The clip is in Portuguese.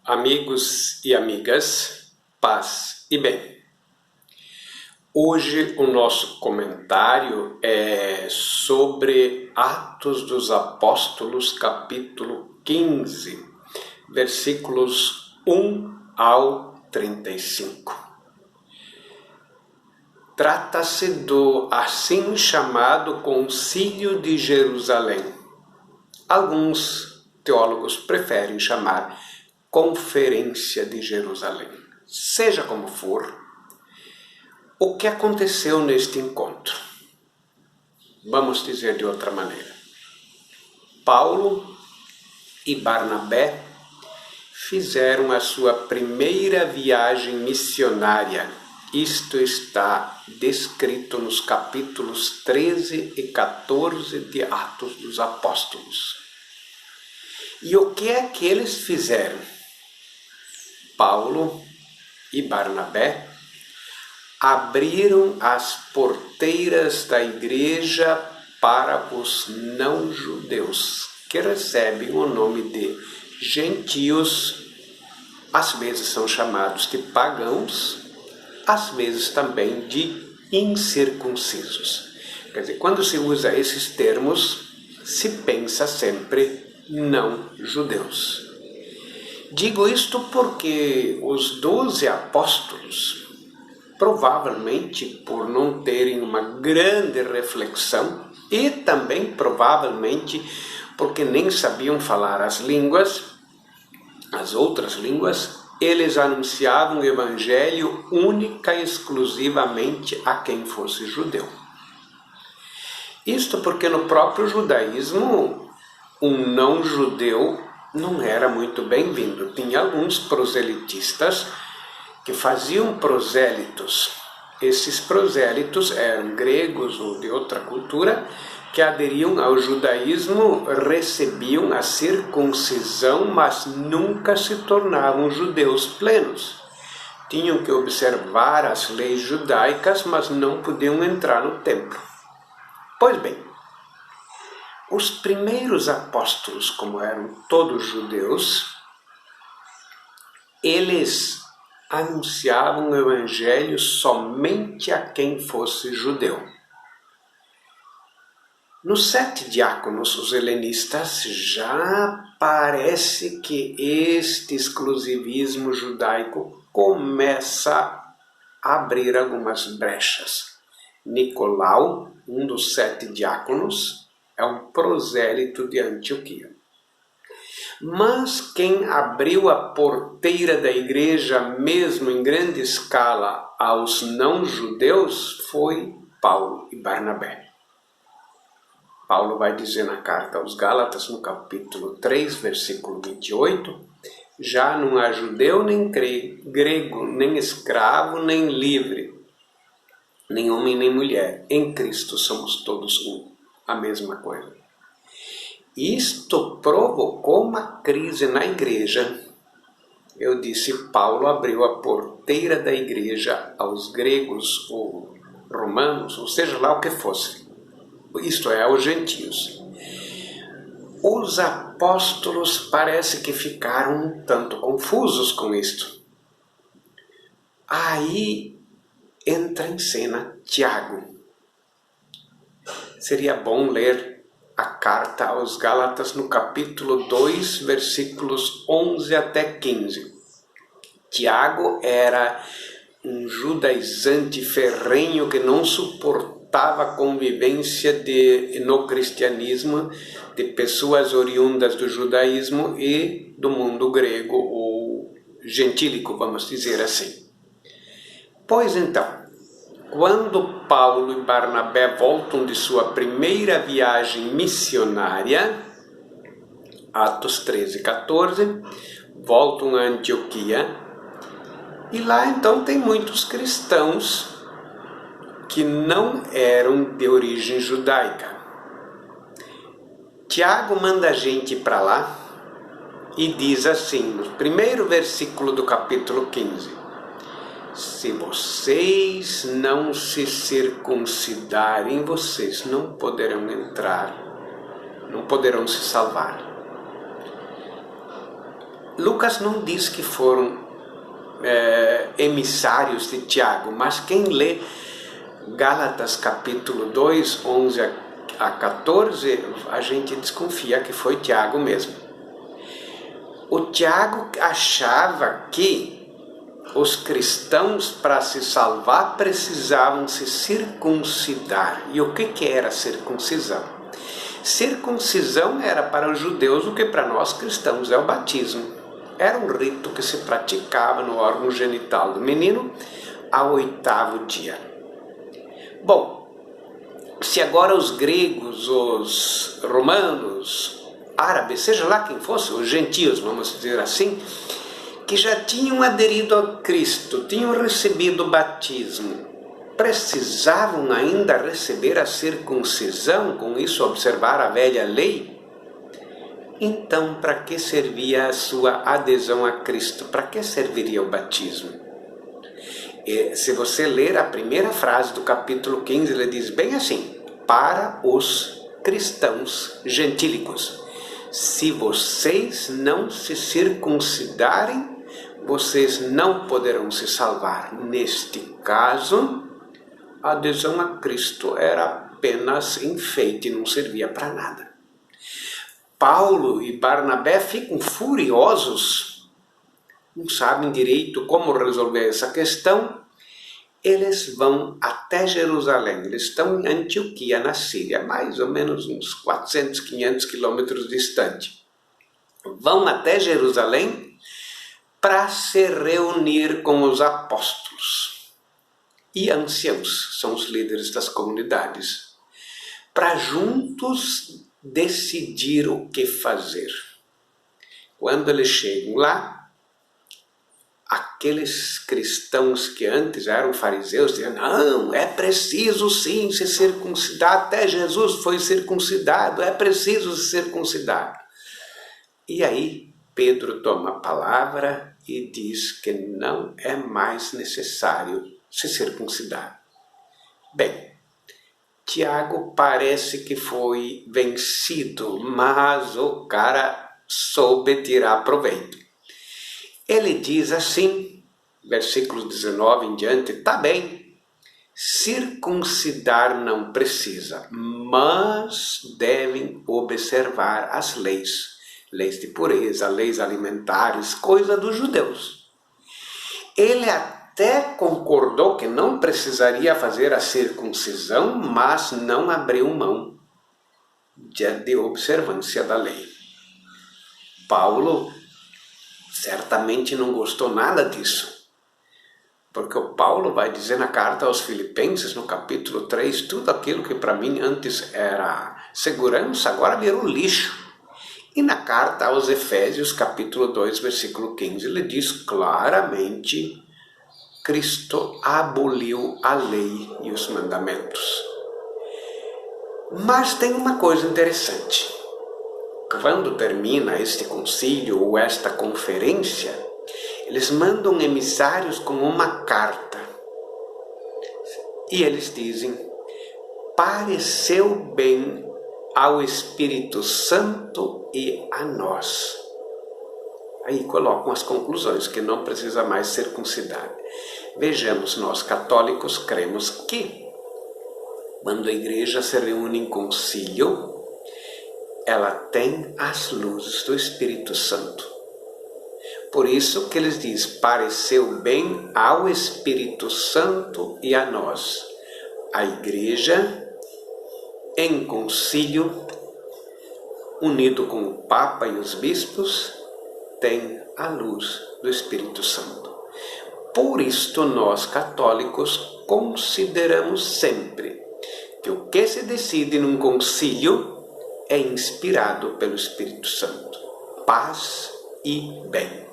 Amigos e amigas, paz e bem. Hoje o nosso comentário é sobre Atos dos Apóstolos, capítulo 15, versículos 1 ao 35. Trata-se do assim chamado Concílio de Jerusalém. Alguns teólogos preferem chamar Conferência de Jerusalém. Seja como for, o que aconteceu neste encontro? Vamos dizer de outra maneira. Paulo e Barnabé fizeram a sua primeira viagem missionária. Isto está descrito nos capítulos 13 e 14 de Atos dos Apóstolos. E o que é que eles fizeram? Paulo e Barnabé abriram as porteiras da igreja para os não-judeus, que recebem o nome de gentios, às vezes são chamados de pagãos, às vezes também de incircuncisos. Quer dizer, quando se usa esses termos, se pensa sempre não-judeus. Digo isto porque os 12 apóstolos, provavelmente por não terem uma grande reflexão e também provavelmente porque nem sabiam falar as outras línguas, eles anunciavam o evangelho única e exclusivamente a quem fosse judeu. Isto porque no próprio judaísmo, um não-judeu não era muito bem-vindo. Tinha alguns proselitistas que faziam prosélitos. Esses prosélitos eram gregos ou de outra cultura que aderiam ao judaísmo, recebiam a circuncisão, mas nunca se tornavam judeus plenos. Tinham que observar as leis judaicas, mas não podiam entrar no templo. Pois bem, os primeiros apóstolos, como eram todos judeus, eles anunciavam o evangelho somente a quem fosse judeu. Nos 7 diáconos, os helenistas, já parece que este exclusivismo judaico começa a abrir algumas brechas. Nicolau, um dos 7 diáconos, é um prosélito de Antioquia. Mas quem abriu a porteira da igreja, mesmo em grande escala, aos não-judeus, foi Paulo e Barnabé. Paulo vai dizer na carta aos Gálatas, no capítulo 3, versículo 28, já não há judeu nem grego, nem escravo, nem livre, nem homem nem mulher. Em Cristo somos todos um. A mesma coisa. Isto provocou uma crise na igreja. Eu disse, Paulo abriu a porteira da igreja aos gregos ou romanos, ou seja lá o que fosse. Isto é, aos gentios. Os apóstolos parece que ficaram um tanto confusos com isto. Aí entra em cena Tiago. Seria bom ler a carta aos Gálatas no capítulo 2, versículos 11 até 15. Tiago era um judaizante ferrenho que não suportava a convivência no cristianismo de pessoas oriundas do judaísmo e do mundo grego ou gentílico, vamos dizer assim. Pois então, quando Paulo e Barnabé voltam de sua primeira viagem missionária, Atos 13 e 14, voltam a Antioquia, e lá então tem muitos cristãos que não eram de origem judaica. Tiago manda a gente para lá e diz assim, no primeiro versículo do capítulo 15, se vocês não se circuncidarem, vocês não poderão entrar, não poderão se salvar. Lucas não diz que foram emissários de Tiago, mas quem lê Gálatas capítulo 2, 11 a 14, a gente desconfia que foi Tiago mesmo. O Tiago achava que os cristãos, para se salvar, precisavam se circuncidar. E o que era circuncisão? Circuncisão era para os judeus o que para nós cristãos é o batismo. Era um rito que se praticava no órgão genital do menino ao 8º dia. Bom, se agora os gregos, os romanos, árabes, seja lá quem fosse, os gentios, vamos dizer assim, que já tinham aderido a Cristo, tinham recebido o batismo, precisavam ainda receber a circuncisão, com isso observar a velha lei? Então, para que servia a sua adesão a Cristo? Para que serviria o batismo? E, se você ler a primeira frase do capítulo 15, ele diz bem assim: para os cristãos gentílicos. Se vocês não se circuncidarem, vocês não poderão se salvar. Neste caso, a adesão a Cristo era apenas enfeite, não servia para nada. Paulo e Barnabé ficam furiosos, não sabem direito como resolver essa questão. Eles vão até Jerusalém, eles estão em Antioquia, na Síria, mais ou menos uns 400, 500 quilômetros distante. Vão até Jerusalém para se reunir com os apóstolos e anciãos, são os líderes das comunidades, para juntos decidir o que fazer. Quando eles chegam lá, aqueles cristãos que antes eram fariseus diziam: não, é preciso sim se circuncidar, até Jesus foi circuncidado, é preciso se circuncidar. E aí Pedro toma a palavra e diz que não é mais necessário se circuncidar. Bem, Tiago parece que foi vencido, mas o cara soube tirar proveito. Ele diz assim, versículo 19 em diante: tá bem, circuncidar não precisa, mas devem observar as leis de pureza, leis alimentares, coisa dos judeus. Ele até concordou que não precisaria fazer a circuncisão, mas não abriu mão de observância da lei. Paulo certamente não gostou nada disso, porque o Paulo vai dizer na carta aos Filipenses, no capítulo 3, tudo aquilo que para mim antes era segurança, agora virou lixo. E na carta aos Efésios, capítulo 2, versículo 15, ele diz claramente: Cristo aboliu a lei e os mandamentos. Mas tem uma coisa interessante. Quando termina este concílio ou esta conferência, eles mandam emissários com uma carta. E eles dizem: pareceu bem ao Espírito Santo e a nós. Aí colocam as conclusões, que não precisa mais circuncidar. Vejamos, nós católicos cremos que quando a igreja se reúne em concílio, ela tem as luzes do Espírito Santo. Por isso que eles dizem: pareceu bem ao Espírito Santo e a nós. A igreja, em concílio, unido com o Papa e os bispos, tem a luz do Espírito Santo. Por isto nós católicos consideramos sempre que o que se decide num concílio é inspirado pelo Espírito Santo. Paz e bem.